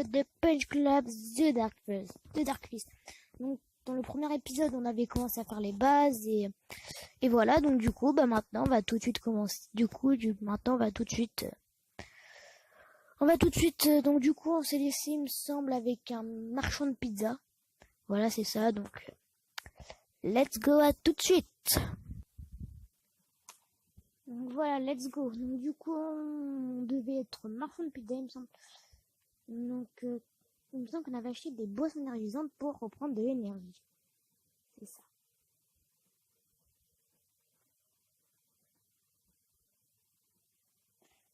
épisode de Punch Club The Dark Fist. Donc, dans le premier épisode, on avait commencé à faire les bases et voilà. Donc, du coup, maintenant, on va tout de suite commencer. Maintenant, on va tout de suite. Donc, du coup, on s'est laissé, il me semble, avec un marchand de pizza. Voilà, c'est ça. Donc, let's go, à tout de suite. Donc, voilà, let's go. Donc, du coup, on devait être marchand de pizza, il me semble. Donc, il me semble qu'on avait acheté des boissons énergisantes pour reprendre de l'énergie. C'est ça.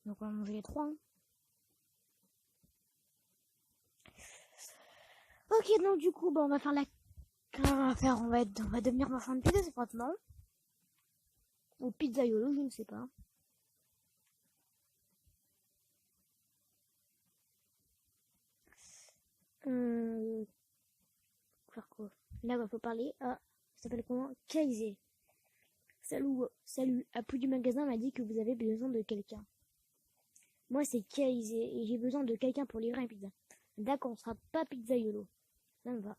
Donc, on va manger les trois. Hein. Ok, donc du coup, on va faire on va devenir marchand de pizza, c'est maintenant. Ou pizzaiolo, je ne sais pas. Faire quoi? Là, il faut parler à, ça s'appelle comment? Kaizé. Salut. Apu du magasin m'a dit que vous avez besoin de quelqu'un. Moi, c'est Kaizé et j'ai besoin de quelqu'un pour livrer une pizza. D'accord, on sera pas pizzaiolo. Ça me va.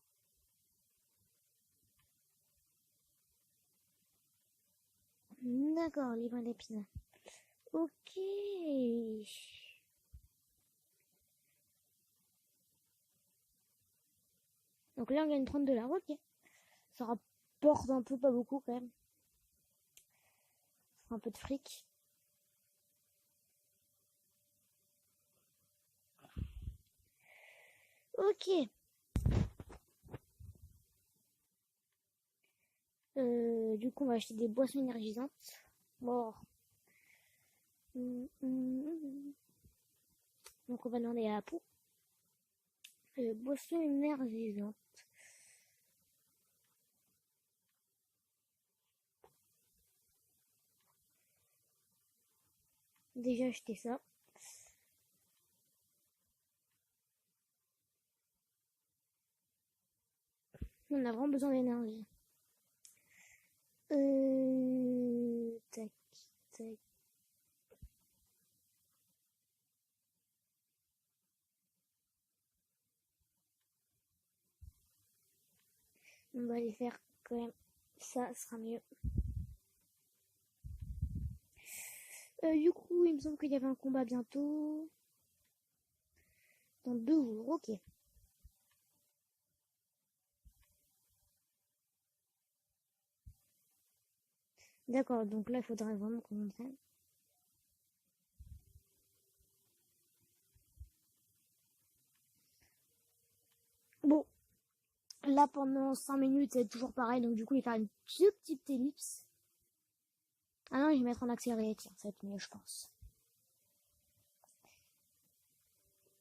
D'accord, livrer des pizzas. Ok. Donc là, on gagne 30$. Ok. Ça rapporte un peu, pas beaucoup quand même. Un peu de fric. Ok. Du coup, on va acheter des boissons énergisantes. Bon. Donc, on va demander à Apu. Boissons énergisantes. Déjà acheté ça. On a vraiment besoin d'énergie. Tac. On va aller faire quand même. Ça sera mieux. Du coup, il me semble qu'il y avait un combat bientôt. Dans 2 jours, ok. D'accord, donc là, il faudrait vraiment qu'on entraîne. Bon, là, pendant 5 minutes, c'est toujours pareil. Donc, du coup, il va faire une petite ellipse. Ah non, je vais mettre en accéléré. Tiens, ça va être mieux, je pense.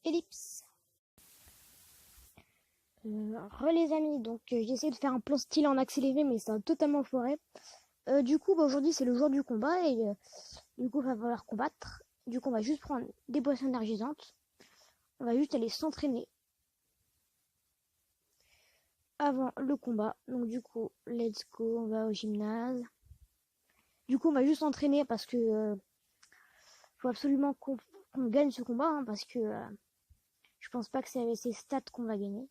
Ellipse. Les amis, donc j'essaie de faire un plan style en accéléré, mais ça a totalement foiré. Du coup, aujourd'hui, c'est le jour du combat et du coup, il va falloir combattre. Du coup, on va juste prendre des boissons énergisantes. On va juste aller s'entraîner avant le combat. Donc, du coup, let's go, on va au gymnase. Du coup, on va juste s'entraîner parce que faut absolument qu'on gagne ce combat, hein, parce que je pense pas que c'est avec ces stats qu'on va gagner.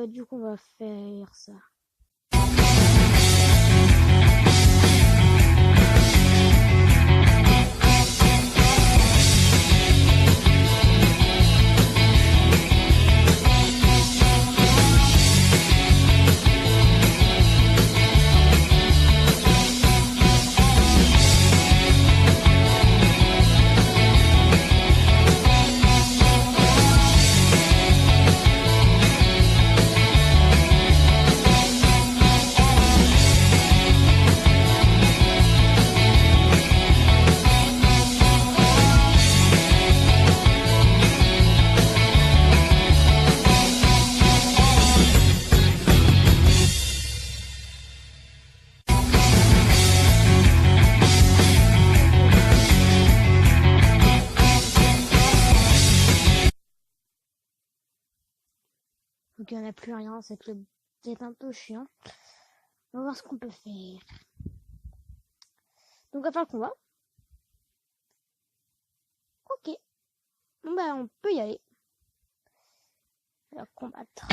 Du coup, on va faire ça. Donc il n'y en a plus rien, c'est peut-être un peu chiant. On va voir ce qu'on peut faire. Donc on va faire le combat. Bon bah on peut y aller. On va combattre.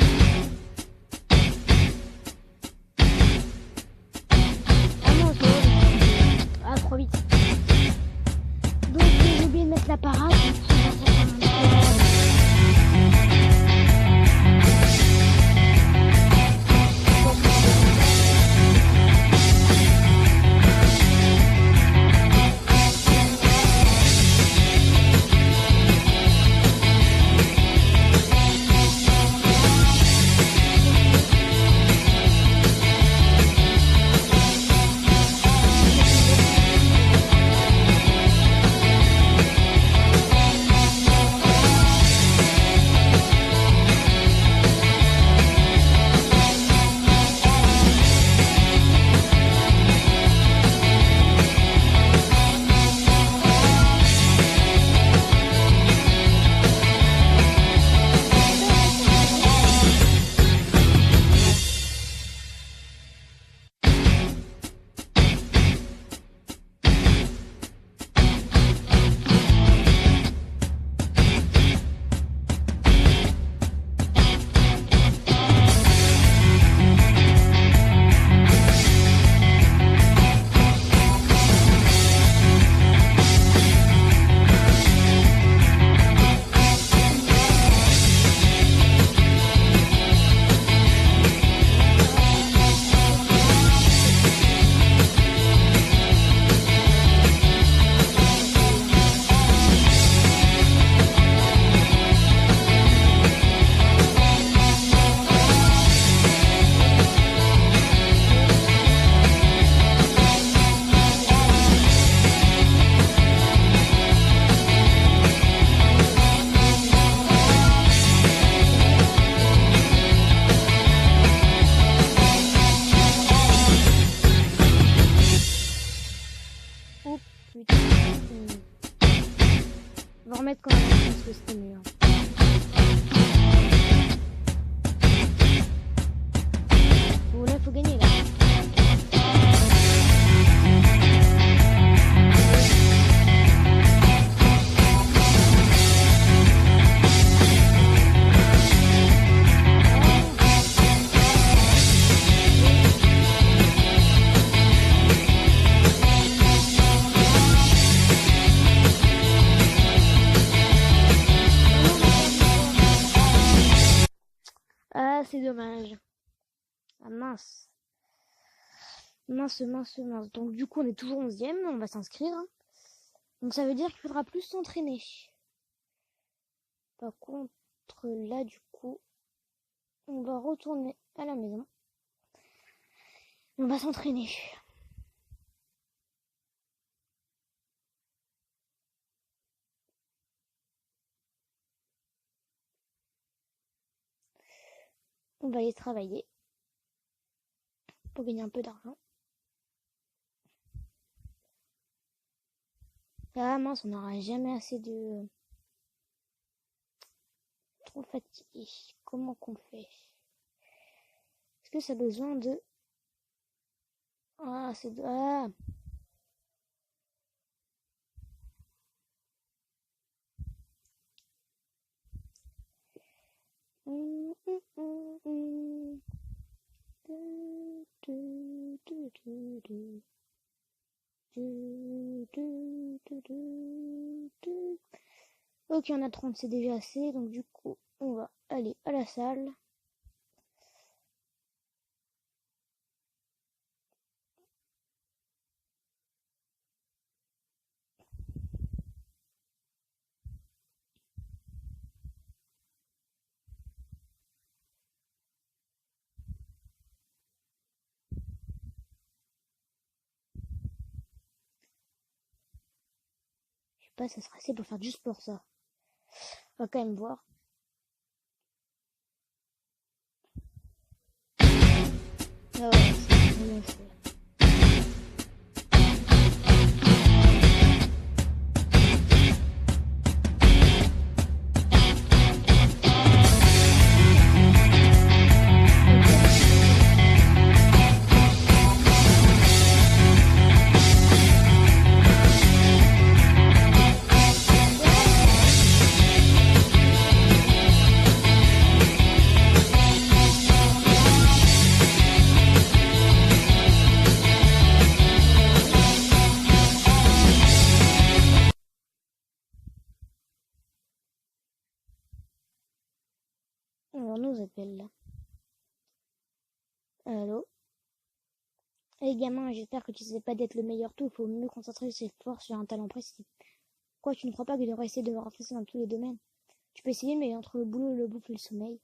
Ah non, c'est bon. Ah, trop vite. Donc j'ai oublié de mettre la parade. On va remettre quand même parce que c'était mieux. Bon là faut gagner là. Ah c'est dommage. Ah mince. Mince. Donc du coup on est toujours 11e, on va s'inscrire. Donc ça veut dire qu'il faudra plus s'entraîner. Par contre là du coup on va retourner à la maison. On va s'entraîner. On va aller travailler pour gagner un peu d'argent. Ah mince, on n'aura jamais assez de... Trop fatigué. Comment qu'on fait? Est-ce que ça a besoin de... Ah, c'est... Ah Ok, on a 30, c'est déjà assez. Donc du coup, on va aller à la salle. Je sais pas, ça sera assez pour faire du sport ça. On va quand même voir. Ah ouais, c'est vraiment chouette. nous appelle là? Allô? Eh gamin, j'espère que tu sais pas d'être le meilleur tout. Il faut mieux concentrer ses forces sur un talent précis. Quoi, tu ne crois pas que tu devrais essayer de renforcer dans tous les domaines? Tu peux essayer, mais entre le boulot, le bouffe et le sommeil.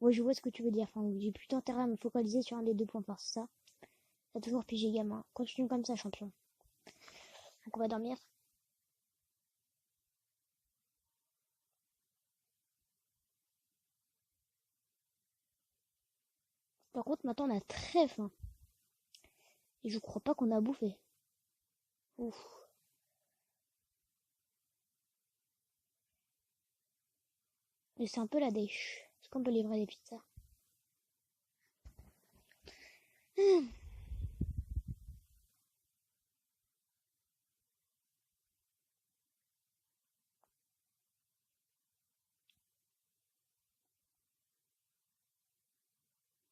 Ouais, je vois ce que tu veux dire, enfin, j'ai plutôt intérêt à me focaliser sur un des deux points forts, c'est ça? T'as toujours pigé, gamin. Continue comme ça, champion. Donc on va dormir. Par contre, maintenant, on a très faim. Et je crois pas qu'on a bouffé. Ouf. Et c'est un peu la dèche. Est-ce qu'on peut livrer des pizzas?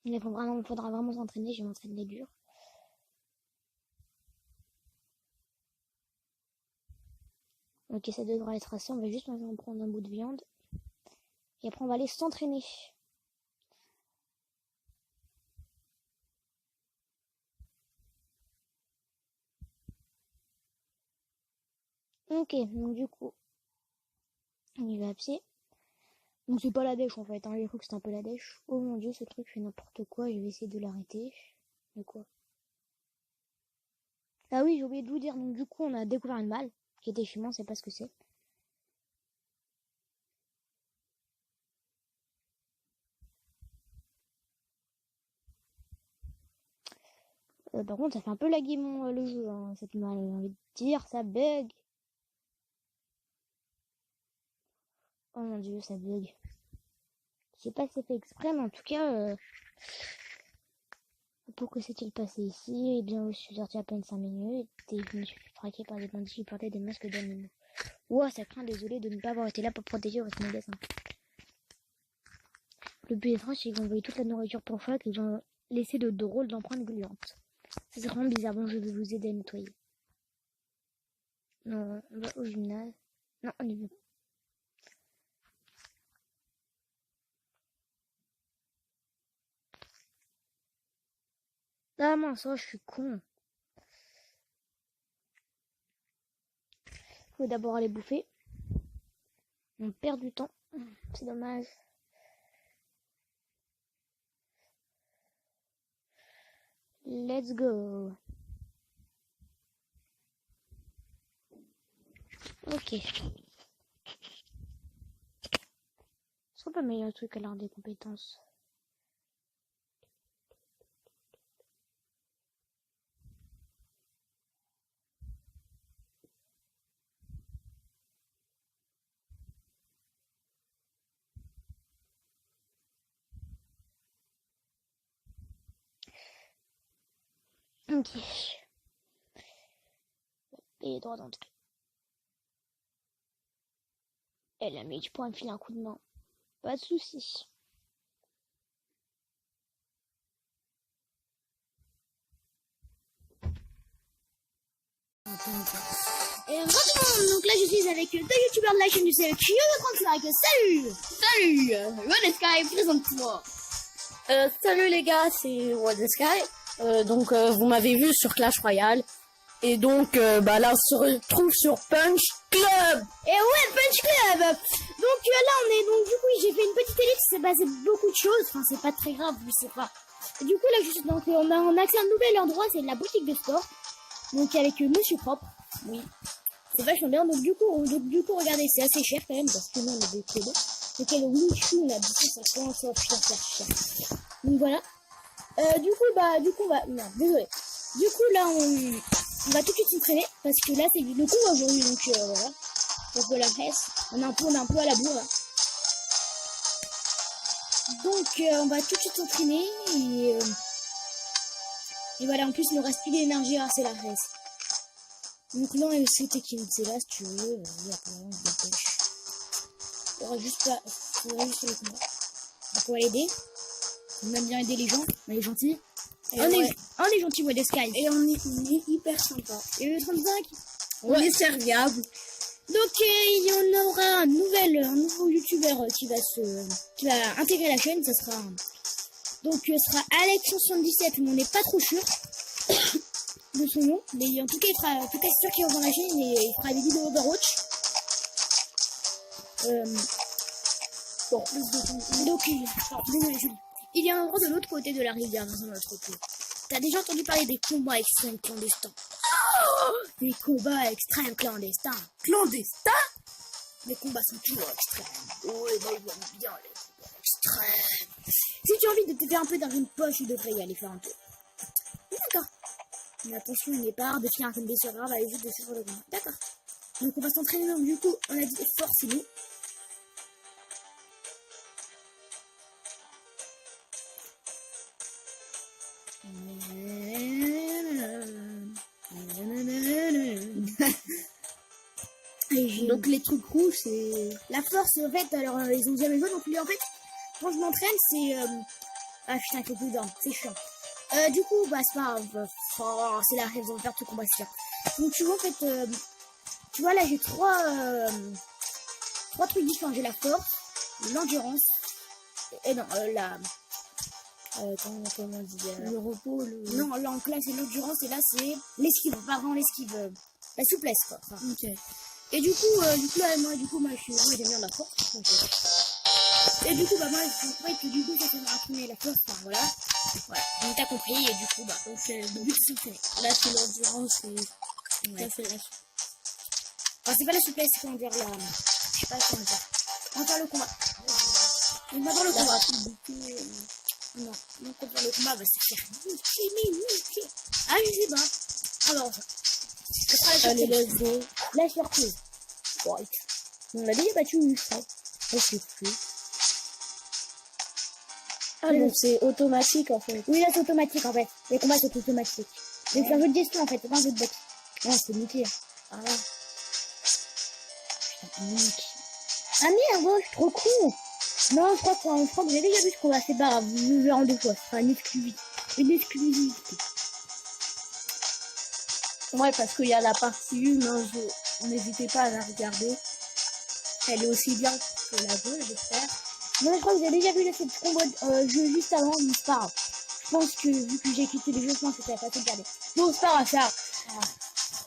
Il faudra vraiment s'entraîner. Je vais m'entraîner dur. Ok, ça devrait être assez. On va juste en prendre un bout de viande. Et après, on va aller s'entraîner. Ok, donc du coup, on y va à pied. Donc c'est pas la dèche en fait, hein. J'ai cru que c'était un peu la dèche. Oh mon dieu, ce truc fait n'importe quoi. Je vais essayer de l'arrêter. De quoi? Ah oui, j'ai oublié de vous dire. Donc du coup, on a découvert une malle qui était chez moi, on sait pas ce que c'est. Par contre, ça fait un peu laguer le jeu, hein, cette malle. J'ai envie de dire, ça bug. Oh mon dieu, ça bug. Je sais pas si c'est fait exprès, mais en tout cas, pourquoi s'est-il passé ici? Eh bien, je suis sorti à peine 5 minutes et je me suis fait traquer par des bandits qui portaient des masques d'animaux. Ouah, ça craint, désolé de ne pas avoir été là pour protéger votre magasin. Le plus étrange, c'est qu'ils ont envoyé toute la nourriture pour fois et qu'ils ont laissé de drôles d'empreintes gluantes. C'est vraiment bizarre. Bon, je vais vous aider à nettoyer. Non, on va au gymnase. Non, on y va. Ah mince, oh, je suis con. Faut d'abord aller bouffer. On perd du temps. C'est dommage. Let's go. Ok. Est-ce qu'on peut améliorer le truc à l'art des compétences? Ok. Et droit d'entrée. Elle a mis du point de filer un coup de main. Pas de soucis. Et bonjour, donc là je suis avec deux youtubeurs de la chaîne du CE Kyo35. Salut! Salut, One Sky, présente-toi. Salut les gars, c'est One Sky. Vous m'avez vu sur Clash Royale. Et donc, là, on se retrouve sur Punch Club. Et ouais, Punch Club. Donc là on est, donc du coup j'ai fait une petite ellipse, c'est passé beaucoup de choses. Enfin c'est pas très grave, je sais pas. Et du coup là je suis, donc on a accès à un nouvel endroit, c'est la boutique de sport. Donc avec Monsieur Propre. Oui. C'est vachement bien. Donc du coup, regardez, c'est assez cher quand même parce que nous on a des codes. Donc le Winshu, on a dit ça commence à putain faire cher. Donc voilà. Du coup, non, désolé. Du coup là on va tout de suite s'entraîner parce que là c'est le coup aujourd'hui, donc voilà. Donc voilà, on est un peu à la bourre là. Donc on va tout de suite s'entraîner et voilà, en plus il nous reste plus d'énergie, c'est la reste. Donc là c'était qui c'est là si tu veux, il y a pas vraiment de dépêche. Il faudra juste le combat. Donc on va aider. On aime bien aider les gens, on est gentils. On est gentil, ouais, des Sky. Et on est hyper sympa. Et le 35, on est serviable. Donc il y en aura un nouveau youtubeur qui va intégrer la chaîne, ça sera donc ce sera Alex77, mais on n'est pas trop sûr de son nom, mais en tout cas c'est sûr qu'il va dans la chaîne et il fera des vidéos d'Overwatch. Pour plus de temps. Donc il y a un endroit de l'autre côté de la rivière dans un autre côté. T'as déjà entendu parler des combats extrêmes clandestins? Des combats extrêmes clandestins. Clandestins? Les combats sont toujours extrêmes. Oui, moi j'aime bien les combats extrêmes. Si tu as envie de te faire un peu dans une poche, tu devrais y aller faire un tour. D'accord. Mais attention, il n'est pas rare de finir comme blessure grave à éviter de suivre le combat. D'accord. Donc on va s'entraîner, donc du coup, on a dit forcez-nous. Donc les trucs rouges, c'est la force en fait. Alors ils ont jamais joué, donc lui en fait quand je m'entraîne c'est ah putain il faut plus d'armes, c'est chiant. Du coup bah c'est pas grave, oh, c'est la raison de faire tout combat c'est chiant. Donc tu vois en fait tu vois là j'ai trois trucs différents. J'ai la force, l'endurance et non la comment on dit le repos, non là en classe c'est l'endurance et là c'est l'esquive, pas vraiment l'esquive, la souplesse quoi. Enfin, ok. Et du coup moi j'aime bien la force. Donc, et du coup bah moi je crois que du coup ça fait m'entraîner la force, enfin voilà. Voilà, donc t'as compris et du coup bah donc le but c'est s'entraîner. Là c'est l'endurance et ouais. C'est la enfin, c'est pas la souplesse, c'est comment dire la je sais pas comment dire. On va faire le combat. On va faire le combat. Non, on va faire le combat, bah c'est faire niquer. Ah je sais pas. Alors ça. Allez, let's go. La surprise. Right. On l'a déjà battu une fois. Je sais plus. Ah donc c'est automatique en fait. Oui là c'est automatique en fait. Les combats c'est automatique. Donc c'est un jeu de gestion en fait, c'est pas un jeu de boxe. Non c'est nickel. Ah ouais. Putain, nickel. Ah merde, ouais, je suis trop con. Non, je crois que j'ai déjà vu ce combat, c'est pas grave, je le verrai en deux fois. C'est une exclusivité. Une exclusivité. Ouais, parce qu'il y a la partie 1, hein, n'hésitez pas à la regarder. Elle est aussi bien que la 2, j'espère. Non, je crois que vous avez déjà vu ce combat jeu juste avant, mais c'est pas grave. Je pense que vu que j'ai quitté les jeux, je pense que ça va pas se regarder. Bon, c'est pas grave, ça.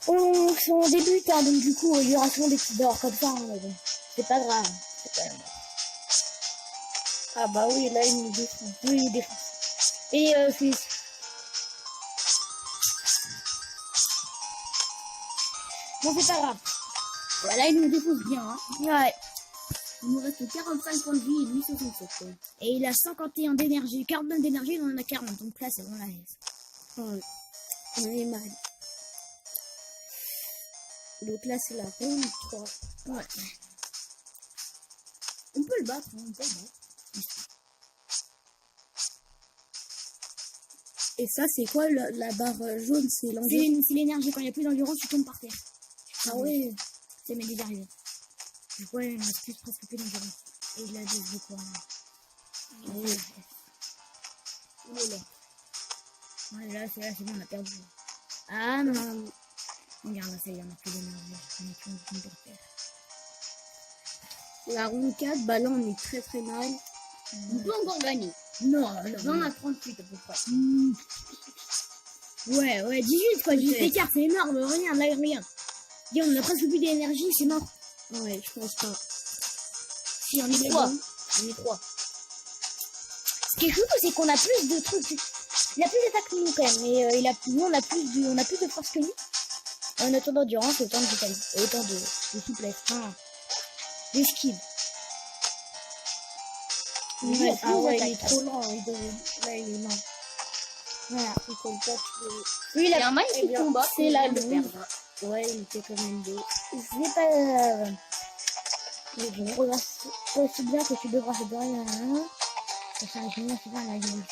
On débute, hein, donc du coup, il y aura souvent des petites erreurs comme ça, hein, mais bon. C'est pas grave. C'est pas grave. Ah bah oui, là, il nous défend. Oui, il défend. Et c'est... Bon, c'est pas grave. Voilà, il nous dépose bien. Hein. Ouais. Il nous reste 45 points de vie et lui 67. Quoi. Et il a 51 d'énergie. 49 d'énergie, il en a 40. Donc là, c'est bon la haise. Ouais. On est mal. Donc là, c'est la ronde 3. Ouais. On peut le battre. Hein, on peut le battre. Et ça, c'est quoi la barre jaune? C'est l'endurance. C'est l'énergie. Quand il n'y a plus d'endurance, tu tombes par terre. Ah ouais, ça m'est déjà arrivé. Du coup, il ne reste plus presque plus d'endurance. Et il a des quoi. Oui. Il est là. Ouais, là, c'est bon, on a perdu. Ah non. Regarde, là, ça y est, on a plus d'énergie. On est plus par terre. La ronde 4, bah là, on est très très mal. On peut encore gagner. Non, 20 à 38 à peu près. Ouais, 18 quoi, 18 écart, c'est énorme, regarde, là, regarde. On a presque plus d'énergie, c'est mort. Ouais, je pense pas. Si, on est 3. On est 3. Ce qui est fou, c'est qu'on a plus de trucs. Il a plus d'attaque que nous quand même, mais nous on a plus de force que lui. On a autant d'endurance, autant de vitalité, autant de souplesse. D'esquive. Ouais, ah ouais, il est trop lent, là il est lent. Voilà, il compte pas lui, il a un magnifique combat, c'est la lune. Ouais, il était quand même beau. C'est pas... Mais bon, c'est aussi bien que tu devras faire de rien. Ça c'est génial, c'est pas la magie de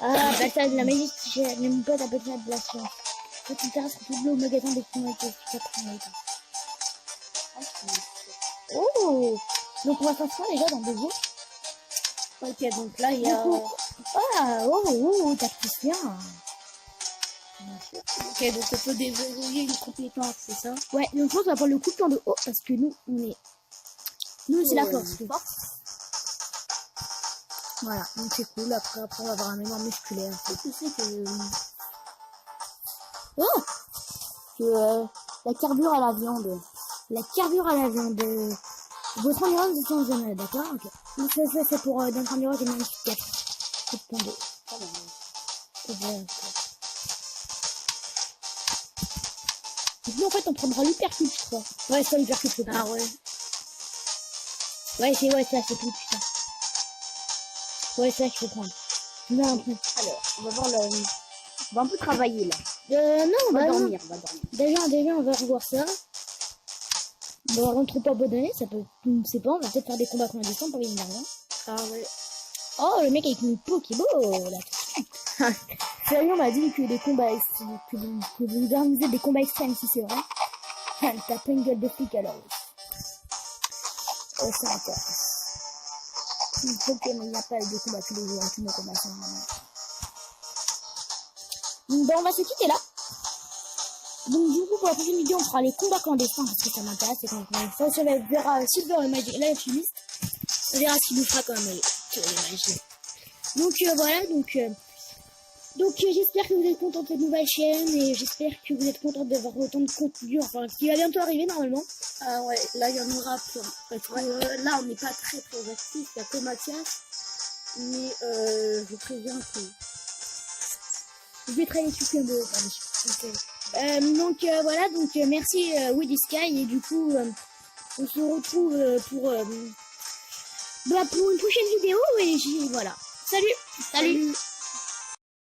ah, bah ça, la magie, j'aime pas ta petite de la science. Quand tu t'arrêtes sur tout le magasin des criminalités, c'est pas criminalité. Oh! Donc on va faire ça déjà dans 2 jours. Ok, donc là il y a... Ah, oh, t'as plus bien. Ok, donc on peut déverrouiller une compétence, c'est ça? Ouais, donc je pense qu'on va prendre le coup de poing de haut parce que nous, c'est la force. Voilà, donc c'est cool. Après, on va avoir un mémoire musculaire. Tu sais que... Oh que la carbure à la viande. La carbure à la viande. Votre endurance, c'est en zone, d'accord? Ok. Donc ça c'est pour notre endurance, j'ai magnifique 4. Coup de poing de haut. Nous, en fait, on prendra l'hypercute, je crois. Ouais, c'est l'hypercute, je crois. Ah ouais. Ouais, ça, c'est tout, putain. Ouais, c'est ça qu'il faut prendre. Non, après. Alors, on va voir le... On va un peu travailler là. Non, On va bah non. dormir, on va dormir. Déjà, on va revoir ça. Bon, on trop abandonné, ça peut, on sait pas, on va peut-être faire des combats clandestins pour gagner de l'argent. Ah ouais. Oh, le mec avec une Pokéball, là. Florian m'a dit que les combats, que vous organisez des combats extrêmes, si c'est vrai. T'as pas une gueule de flic alors. Oh, ça m'intéresse. Pokémon, il n'y a pas de combat tous les jours, tous nos combats sont bon, on va se quitter là. Donc du coup pour la prochaine vidéo on fera les combats clandestins parce que ça m'intéresse et qu'on verra Silver et Magic là l'alchimiste. On verra ce qu'il nous fera quand même les magies. Donc voilà, donc j'espère que vous êtes contents de cette nouvelle chaîne et j'espère que vous êtes contents d'avoir autant de contenu, enfin qui va bientôt arriver normalement. Ah ouais, là il y en aura plein. Parce que là on n'est pas très actifs, il n'y a que Mathias. Mais je préviens que... Je mettrai les suppléments par-dessus. Donc voilà, donc merci Woody Sky et du coup on se retrouve pour une prochaine vidéo et voilà. Salut.